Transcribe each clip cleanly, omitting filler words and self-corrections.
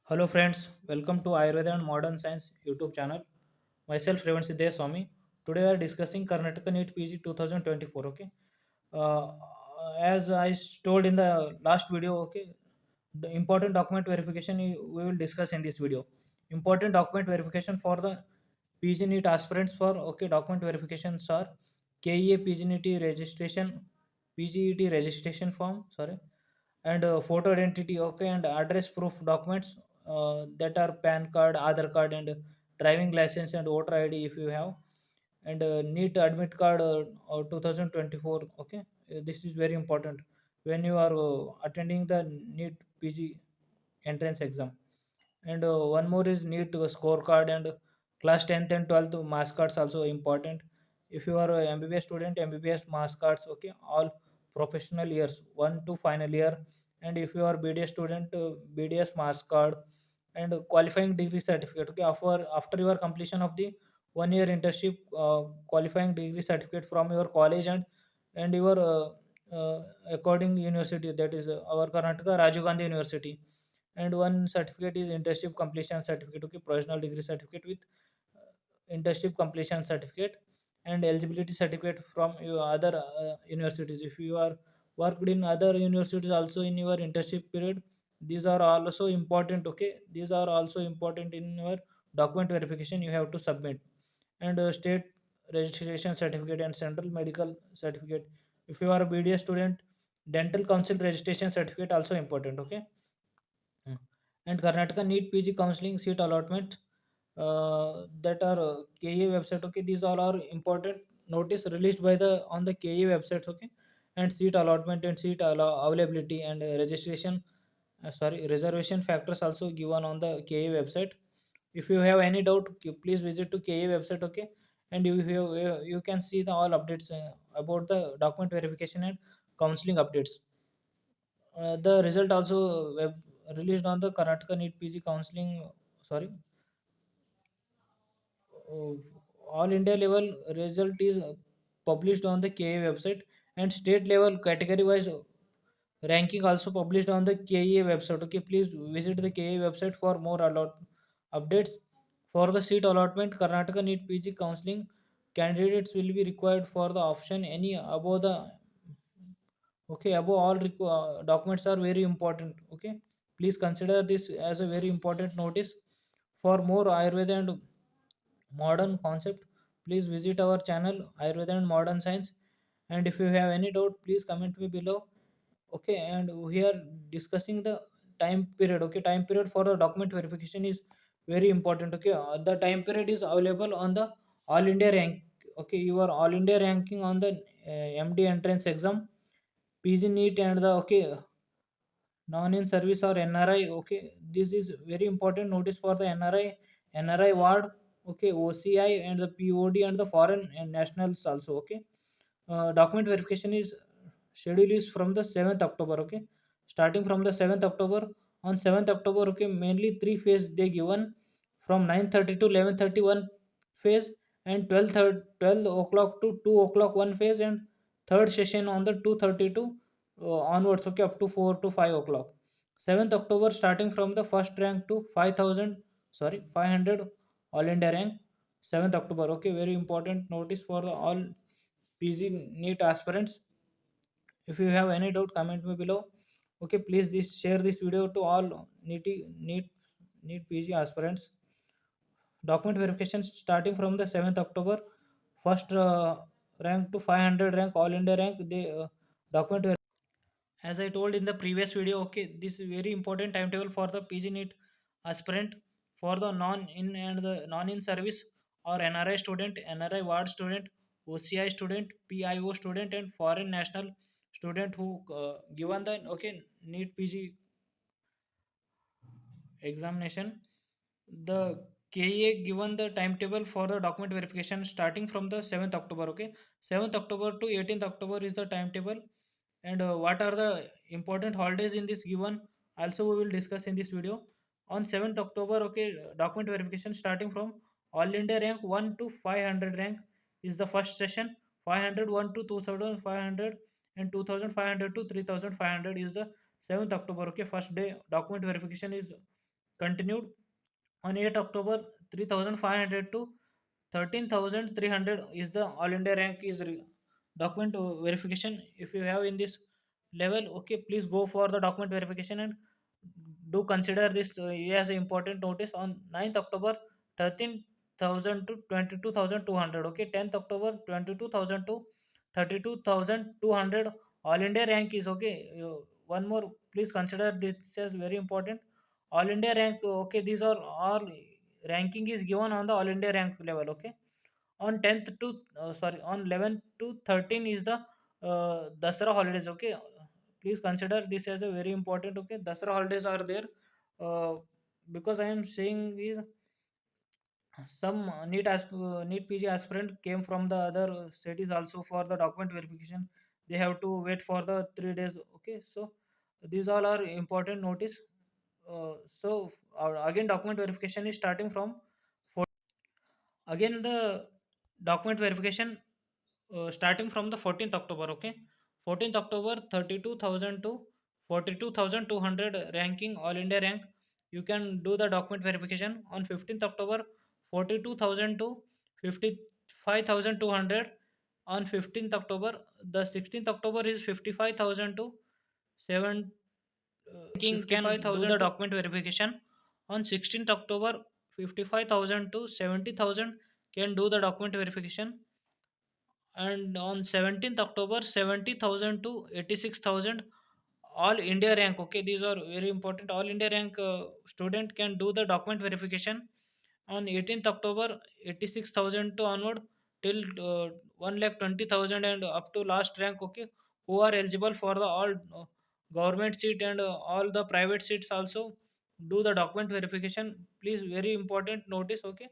Hello friends, welcome to Ayurveda and Modern Science YouTube channel. Myself Revansidhe Swamy. Today we are discussing Karnataka NEET PG 2024. Okay, uh, as told in the last video, okay, the important document verification we will discuss in this video. Important document verification for the PG NEET aspirants for document verifications are KEA PG NEET registration, PGET registration form. Sorry, and photo identity, okay, and address proof documents that are pan card, Aadhaar card, and driving license and voter ID if you have, and NEET admit card 2024. Okay, this is very important when you are attending the NEET PG entrance exam. And one more is NEET scorecard and class 10th and 12th marks cards also important. If you are a MBBS student, MBBS marks cards, okay, all professional years 1 to final year. And if you are BDS student, BDS marks card and qualifying degree certificate, okay, after your completion of the 1 year internship, qualifying degree certificate from your college and your according university, that is our Karnataka Rajiv Gandhi University. And one certificate is internship completion certificate, okay, professional degree certificate with internship completion certificate and eligibility certificate from your other universities. If you are worked in other universities also in your internship period, these are also important, okay, these are also important in your document verification you have to submit. And state registration certificate and central medical certificate. If you are a BDS student, dental council registration certificate also important, okay. Hmm. And Karnataka NEET PG counseling seat allotment that are KA website. Okay, these all are important notice released by the on the KA website. Okay, and seat allotment and availability and registration. Reservation factors also given on the KA website. If you have any doubt, please visit to KA website. Okay, and you can see the all updates about the document verification and counseling updates. The result also released on the Karnataka NEET PG counseling. Sorry, uh, all India level result is published on the KA website, and state level category wise ranking also published on the KA website. Okay, please visit the KA website for more updates. For the seat allotment, Karnataka NEET PG counseling candidates will be required for the option any above the. Okay, above all documents are very important. Okay, please consider this as a very important notice. For more Ayurveda and modern concept, please visit our channel Ayurveda and Modern Science. And if you have any doubt, please comment me below. Okay, and we are discussing the time period. Okay, time period for the document verification is very important. Okay, the time period is available on the all India rank. Okay, your all India ranking on the MD entrance exam, PG NEET, and the okay non in service or NRI. Okay, this is very important notice for the NRI ward. Okay, OCI and the POD and the foreign and nationals also. Okay, document verification is schedule is from the 7th October. Okay, starting from the 7th October. On 7th October, okay, mainly three phase they given from 9:30 to 11:30 one phase, and 12 o'clock to 2 o'clock one phase, and third session on the 2:30 to onwards, okay, up to 4 to 5 o'clock. 7th October starting from the first rank to 5000, sorry, 500 all India rank. 7th October, okay, very important notice for the all PG NEET aspirants. If you have any doubt, comment me below. Okay, please share this video to all NEET PG aspirants. Document verification starting from the 7th October, first rank to 500 rank, all India rank. They document as I told in the previous video. Okay, this is very important timetable for the PG NEET aspirant. For the non in and the non in service or NRI student, NRI ward student, OCI student, PIO student, and foreign national student who given the okay NEET PG examination. The KA given the timetable for the document verification starting from the 7th October. Okay, 7th October to 18th October is the timetable. And what are the important holidays in this given, also we will discuss in this video. On 7th October, okay, document verification starting from all India rank 1 to 500 rank is the first session. 501 to 2500 and 2500 to 3500 is the 7th October. Okay, first day document verification is continued. On 8 October 3500 to 13,300 is the all India rank is document verification. If you have in this level, okay, please go for the document verification and do consider this as an important notice. On 9th October 13,000 to 22,200, okay, 10th October 22,000 to 32,200 all India rank is okay. One more, please consider this as very important. All India rank, okay, these are all ranking is given on the all India rank level, okay. On 10th to sorry, on 11th to 13 is the Dasara holidays, okay. Please consider this as a very important, okay. Dasara holidays are there, uh, because I am saying is some NEET PG aspirant came from the other cities also for the document verification. They have to wait for the 3 days, okay. So these all are important notice. Again, document verification is starting from again the document verification starting from the 14th October, okay. 14th October 32,000 to 42,200 ranking all India rank. You can do the document verification. On 15th October 42,000 to 55,200. On 15th October, the 16th October is 55,000 to 7 ranking can do the document verification. On 16th October 55,000 to 70,000 can do the document verification. And on 17th October 70,000 to 86,000 all India rank, okay, these are very important. All India rank student can do the document verification. On 18th October 86,000 to onward till 1,20,000 and up to last rank, okay, who are eligible for the all government seat and all the private seats also do the document verification. Please, very important notice, okay.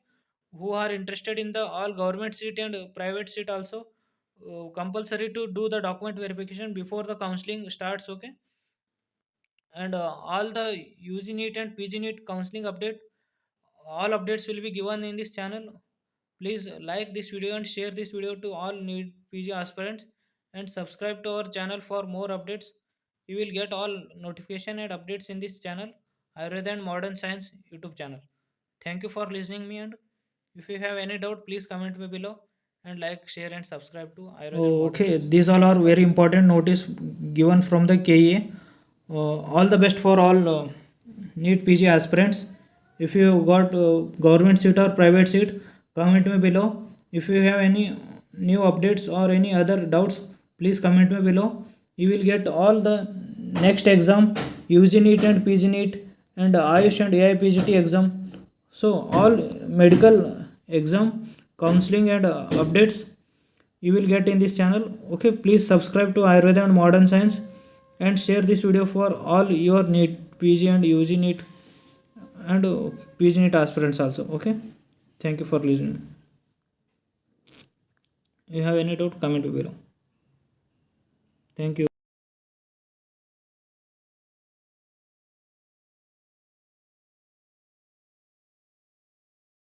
Who are interested in the all government seat and private seat also, compulsory to do the document verification before the counseling starts, okay. And all the UG NEET and PG NEET counseling update, all updates will be given in this channel. Please like this video and share this video to all NEET PG aspirants and subscribe to our channel for more updates. You will get all notification and updates in this channel, Ayurveda and Modern Science YouTube channel. Thank you for listening me, and if you have any doubt, please comment me below and like, share and subscribe to Ayurveda and Modern okay, Science. These all are very important notice given from the KEA. All the best for all NEET PG aspirants. If you got government seat or private seat, comment me below. If you have any new updates or any other doubts, please comment me below. You will get all the next exam, UG NEET and PG NEET and ayush and AIPGT exam. So all medical exam, counseling and updates you will get in this channel. Okay, please subscribe to Ayurveda and Modern Science and share this video for all your NEET PG and UG NEET and PG NEET aspirants also. Okay, thank you for listening. If you have any doubt, comment below. Thank you.